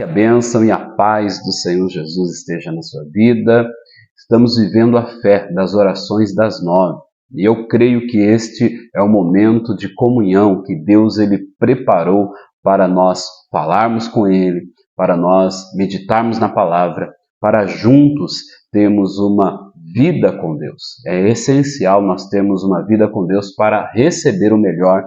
Que a bênção e a paz do Senhor Jesus esteja na sua vida. Estamos vivendo a fé das orações das 9. E eu creio que este é o momento de comunhão que Deus ele preparou para nós falarmos com Ele, para nós meditarmos na palavra, para juntos termos uma vida com Deus. É essencial nós termos uma vida com Deus para receber o melhor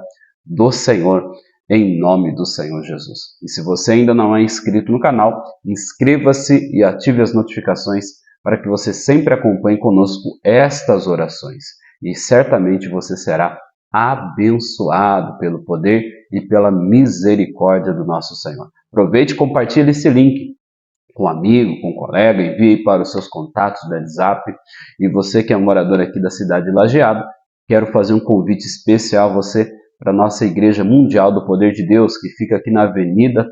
do Senhor, em nome do Senhor Jesus. E se você ainda não é inscrito no canal, inscreva-se e ative as notificações para que você sempre acompanhe conosco estas orações. E certamente você será abençoado pelo poder e pela misericórdia do nosso Senhor. Aproveite e compartilhe esse link com um amigo, com um colega, envie para os seus contatos do WhatsApp. E você que é morador aqui da cidade de Lajeado, quero fazer um convite especial a você para a nossa Igreja Mundial do Poder de Deus, que fica aqui na Avenida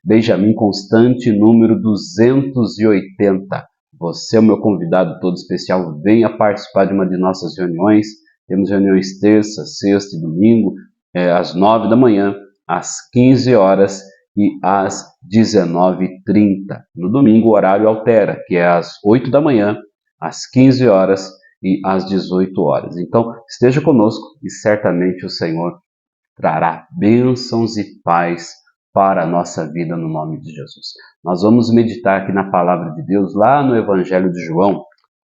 Benjamin Constante, número 280. Você é o meu convidado todo especial, venha participar de uma de nossas reuniões. Temos reuniões terça, sexta e domingo, às 9 da manhã, às 15 horas e às 19h30. No domingo o horário altera, que é às 8 da manhã, às 15 horas e às 18 horas. Então, esteja conosco e certamente o Senhor trará bênçãos e paz para a nossa vida no nome de Jesus. Nós vamos meditar aqui na palavra de Deus, lá no Evangelho de João,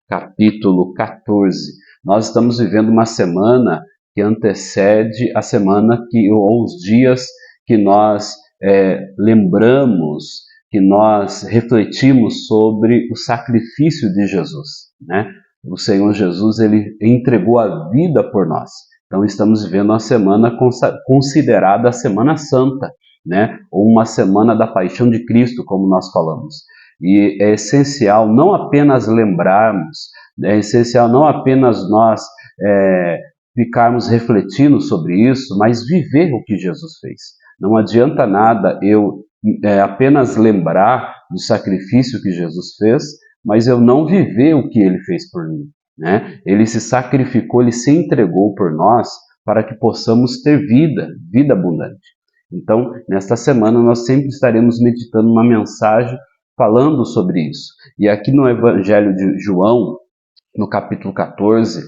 capítulo 14. Nós estamos vivendo uma semana que antecede a semana ou os dias que nós lembramos, que nós refletimos sobre o sacrifício de Jesus, né? O Senhor Jesus, ele entregou a vida por nós. Então estamos vivendo uma semana considerada a Semana Santa, né? Ou uma semana da Paixão de Cristo, como nós falamos. E é essencial não apenas lembrarmos, é essencial não apenas nós ficarmos refletindo sobre isso, mas viver o que Jesus fez. Não adianta nada eu apenas lembrar do sacrifício que Jesus fez, mas eu não viver o que ele fez por mim, né? Ele se sacrificou, ele se entregou por nós para que possamos ter vida abundante. Então, nesta semana nós sempre estaremos meditando uma mensagem falando sobre isso. E aqui no Evangelho de João, no capítulo 14,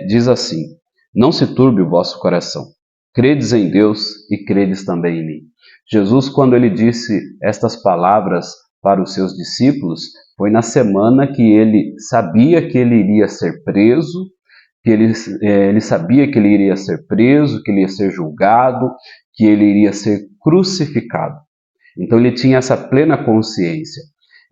diz assim: não se turbe o vosso coração. Credes em Deus e credes também em mim. Jesus, quando ele disse estas palavras para os seus discípulos, foi na semana que ele sabia que ele iria ser preso, que ele sabia que ele iria ser preso, que ele ia ser julgado, que ele iria ser crucificado. Então ele tinha essa plena consciência.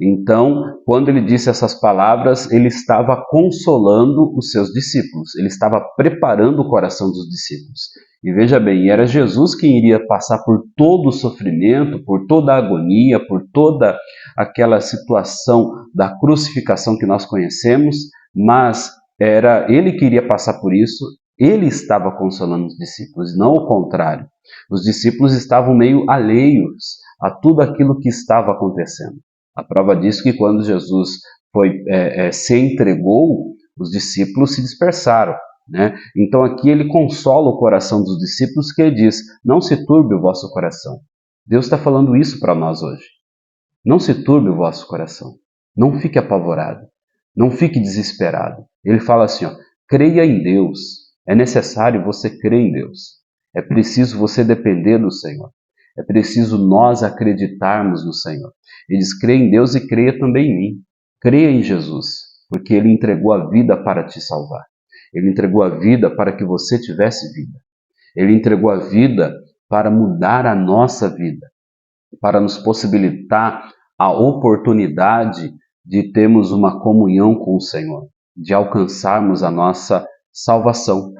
Então, quando ele disse essas palavras, ele estava consolando os seus discípulos, ele estava preparando o coração dos discípulos. E veja bem, era Jesus quem iria passar por todo o sofrimento, por toda a agonia, por toda aquela situação da crucificação que nós conhecemos, mas era ele que iria passar por isso, ele estava consolando os discípulos, não o contrário. Os discípulos estavam meio alheios a tudo aquilo que estava acontecendo. A prova disso é que quando Jesus se entregou, os discípulos se dispersaram, né? Então aqui ele consola o coração dos discípulos, que ele diz: não se turbe o vosso coração. Deus está falando isso para nós hoje. Não se turbe o vosso coração. Não fique apavorado. Não fique desesperado. Ele fala assim, creia em Deus. É necessário você crer em Deus. É preciso você depender do Senhor. É preciso nós acreditarmos no Senhor. Ele diz: creia em Deus e creia também em mim. Creia em Jesus, porque Ele entregou a vida para te salvar. Ele entregou a vida para que você tivesse vida. Ele entregou a vida para mudar a nossa vida, para nos possibilitar a oportunidade de termos uma comunhão com o Senhor, de alcançarmos a nossa salvação.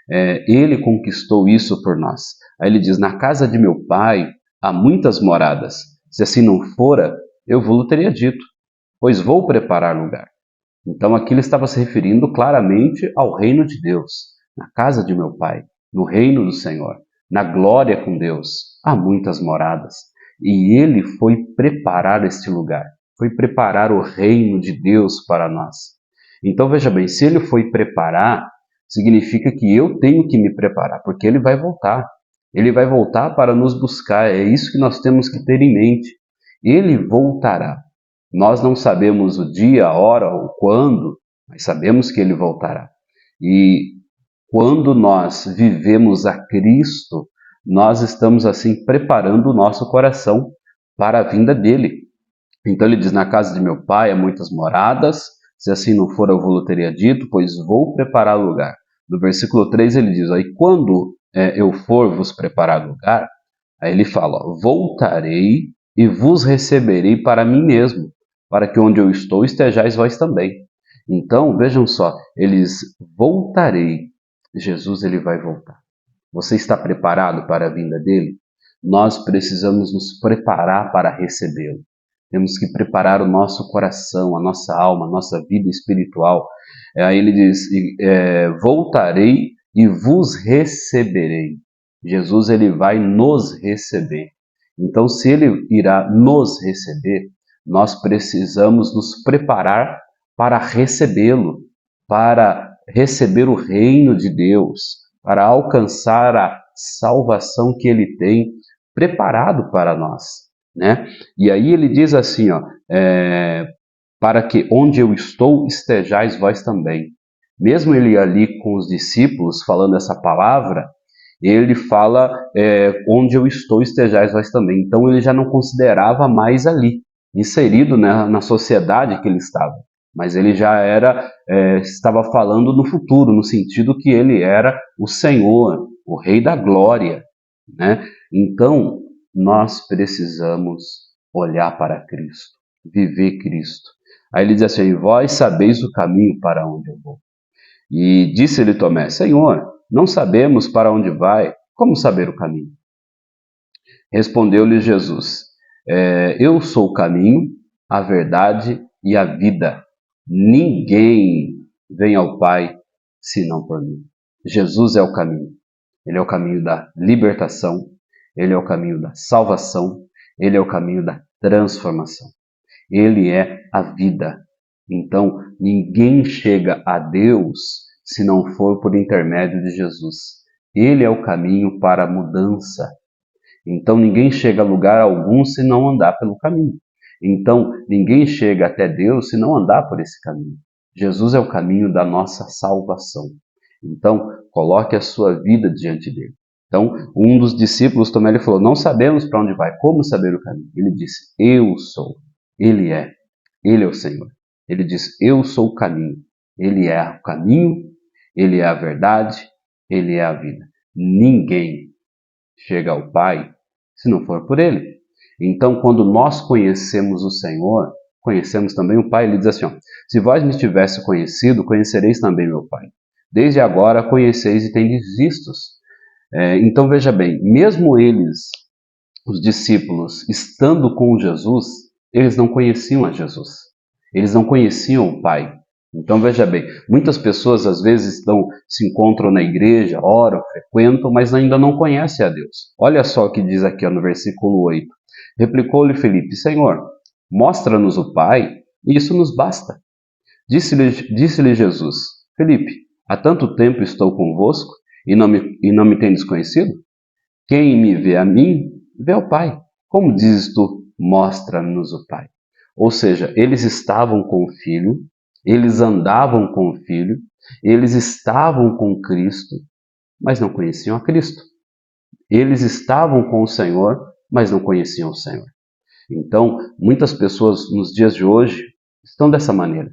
Ele conquistou isso por nós. Aí ele diz: na casa de meu pai há muitas moradas. Se assim não fora, eu vos teria dito, pois vou preparar lugar. Então aqui ele estava se referindo claramente ao reino de Deus. Na casa de meu pai, no reino do Senhor, na glória com Deus, há muitas moradas. E ele foi preparar este lugar, foi preparar o reino de Deus para nós. Então veja bem, se ele foi preparar, significa que eu tenho que me preparar, porque ele vai voltar. Ele vai voltar para nos buscar, é isso que nós temos que ter em mente. Ele voltará. Nós não sabemos o dia, a hora ou quando, mas sabemos que Ele voltará. E quando nós vivemos a Cristo, nós estamos assim preparando o nosso coração para a vinda dele. Então ele diz: na casa de meu pai há muitas moradas, se assim não for eu vou teria dito, pois vou preparar lugar. No versículo 3 ele diz: aí quando eu for vos preparar lugar, aí ele fala: voltarei e vos receberei para mim mesmo, para que onde eu estou estejais vós também. Então, vejam só, eles voltarei. Jesus ele vai voltar. Você está preparado para a vinda dele? Nós precisamos nos preparar para recebê-lo. Temos que preparar o nosso coração, a nossa alma, a nossa vida espiritual. Aí ele diz: voltarei e vos receberei. Jesus ele vai nos receber. Então, se ele irá nos receber, nós precisamos nos preparar para recebê-lo, para receber o reino de Deus, para alcançar a salvação que ele tem preparado para nós, né? E aí ele diz assim, ó, para que onde eu estou estejais vós também. Mesmo ele ali com os discípulos falando essa palavra, ele fala onde eu estou estejais vós também. Então ele já não considerava mais ali, inserido, né, na sociedade que ele estava. Mas ele já estava falando no futuro, no sentido que ele era o Senhor, o Rei da Glória, né? Então, nós precisamos olhar para Cristo, viver Cristo. Aí ele diz assim: vós sabeis o caminho para onde eu vou. E disse-lhe Tomé: Senhor, não sabemos para onde vai, como saber o caminho? Respondeu-lhe Jesus: eu sou o caminho, a verdade e a vida. Ninguém vem ao Pai senão por mim. Jesus é o caminho. Ele é o caminho da libertação, ele é o caminho da salvação, ele é o caminho da transformação. Ele é a vida. Então, ninguém chega a Deus se não for por intermédio de Jesus. Ele é o caminho para a mudança. Então, ninguém chega a lugar algum se não andar pelo caminho. Então, ninguém chega até Deus se não andar por esse caminho. Jesus é o caminho da nossa salvação. Então, coloque a sua vida diante dele. Então, um dos discípulos também ele falou: não sabemos para onde vai, como saber o caminho? Ele disse: eu sou. Ele é o Senhor. Ele diz: eu sou o caminho. Ele é o caminho, ele é a verdade, ele é a vida. Ninguém chega ao Pai se não for por ele. Então, quando nós conhecemos o Senhor, conhecemos também o Pai. Ele diz assim: ó, se vós me tivesse conhecido, conhecereis também meu Pai. Desde agora conheceis e tendes vistos. Então veja bem, mesmo eles, os discípulos, estando com Jesus, eles não conheciam a Jesus. Eles não conheciam o Pai. Então veja bem, muitas pessoas às vezes se encontram na igreja, oram, frequentam, mas ainda não conhecem a Deus. Olha só o que diz aqui no versículo 8. Replicou-lhe Felipe: Senhor, mostra-nos o Pai, e isso nos basta. Disse-lhe Jesus: Felipe, há tanto tempo estou convosco e não me tendes conhecido? Quem me vê a mim, vê o Pai. Como dizes tu, mostra-nos o Pai? Ou seja, eles estavam com o Filho, eles andavam com o Filho, eles estavam com Cristo, mas não conheciam a Cristo. Eles estavam com o Senhor, mas não conheciam o Senhor. Então, muitas pessoas nos dias de hoje estão dessa maneira.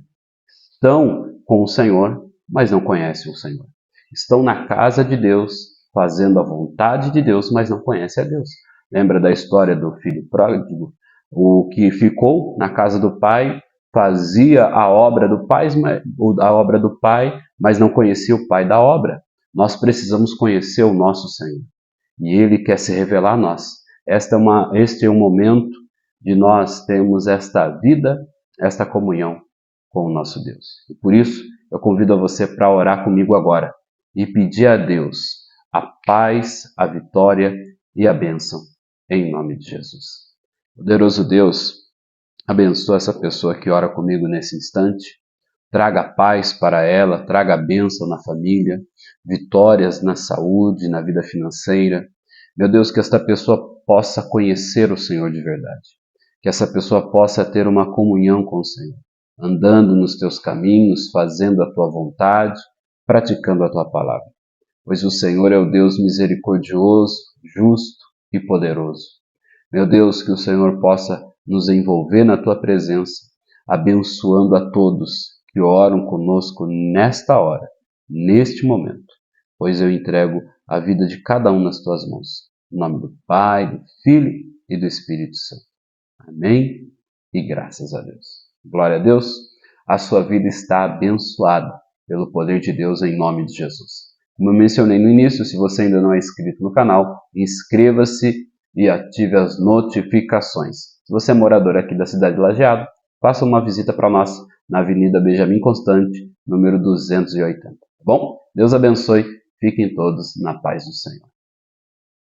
Estão com o Senhor, mas não conhecem o Senhor. Estão na casa de Deus, fazendo a vontade de Deus, mas não conhecem a Deus. Lembra da história do filho pródigo? O que ficou na casa do pai fazia a obra do pai, mas não conhecia o pai da obra. Nós precisamos conhecer o nosso Senhor. E Ele quer se revelar a nós. Este é o momento de nós termos esta vida, esta comunhão com o nosso Deus. E por isso, eu convido a você para orar comigo agora e pedir a Deus a paz, a vitória e a bênção, em nome de Jesus. Poderoso Deus, abençoa essa pessoa que ora comigo nesse instante. Traga paz para ela, traga bênção na família, vitórias na saúde, na vida financeira. Meu Deus, que esta pessoa possa conhecer o Senhor de verdade. que essa pessoa possa ter uma comunhão com o Senhor, andando nos teus caminhos, fazendo a tua vontade, praticando a tua palavra. Pois o Senhor é o Deus misericordioso, justo e poderoso. Meu Deus, que o Senhor possa nos envolver na tua presença, abençoando a todos que oram conosco nesta hora, neste momento, pois eu entrego a vida de cada um nas tuas mãos. Em nome do Pai, do Filho e do Espírito Santo. Amém e graças a Deus. Glória a Deus, a sua vida está abençoada pelo poder de Deus em nome de Jesus. Como eu mencionei no início, se você ainda não é inscrito no canal, inscreva-se e ative as notificações. Se você é morador aqui da cidade de Lajeado, faça uma visita para nós na Avenida Benjamin Constante, número 280. Tá bom? Deus abençoe, fiquem todos na paz do Senhor.